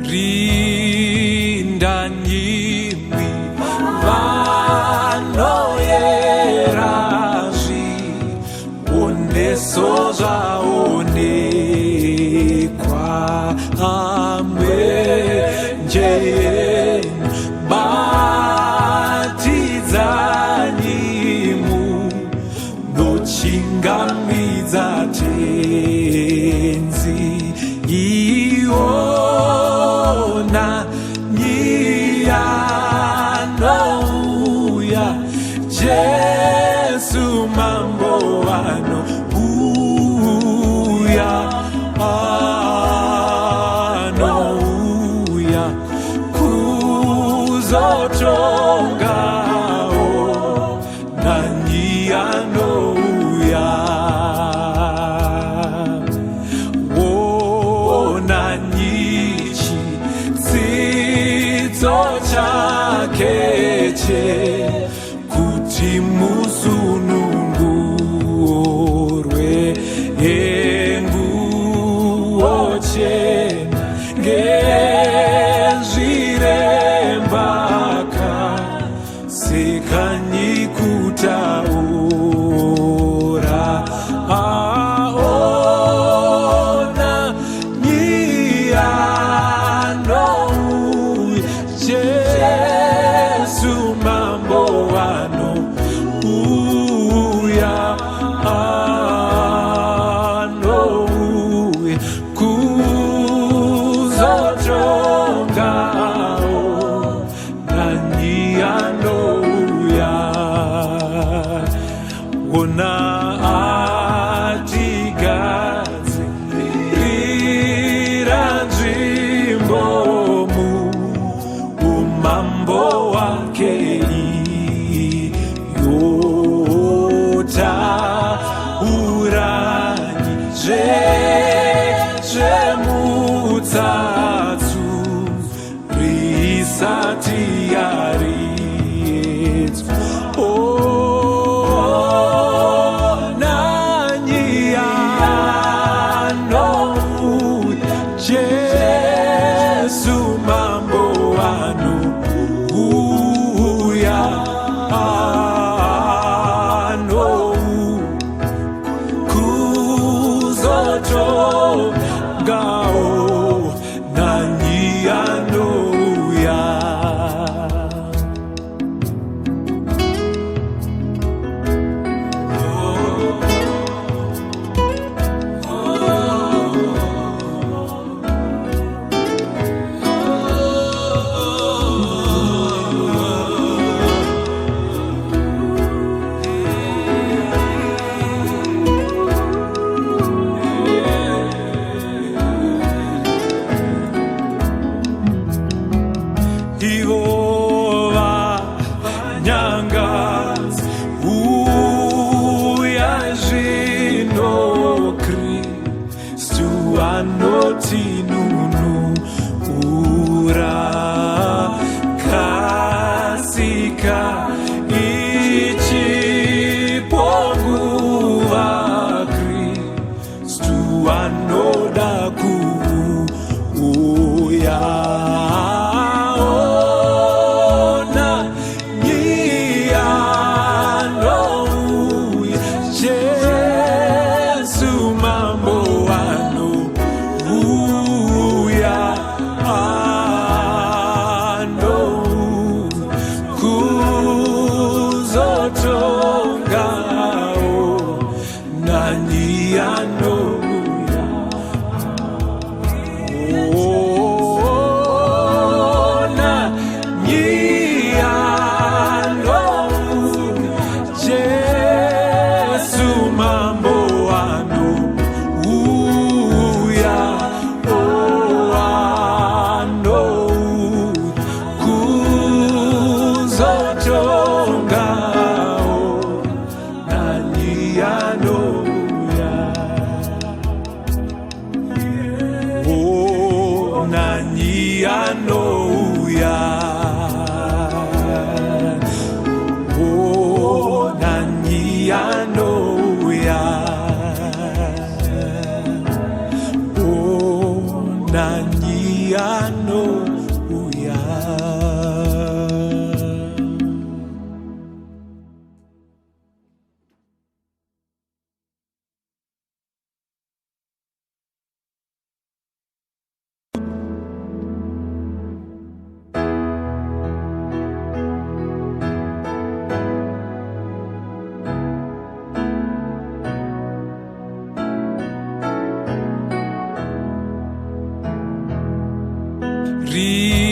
rindanyimi vanoyerazvi oneso zvaonekwa amwenjeyeni batidzanyimu nochingamidza tenzi iona nyiyanouya Jesu mambo anouya anouya kuzotongawo nanyiyanouya wonanyichi tsidzo chakeche kuti musunungurwe henguwo chena ngezvirembaka sekanyikutaura aona nyiyanouya Jesu mambo anouya anouya kuzotongawo nanyiyanouya ona atigadzirira nzvimbo muumambo wake yotaurani zvemutsatsu risati yariedzwa Jesu mambo anouya anouya kuzotongawo nanyiyanouya Ihova nyangadzi uya zvino Kristu anotinunura kasika ichiponguva Kristu anoda kuuya Nani uwiano uya. Ri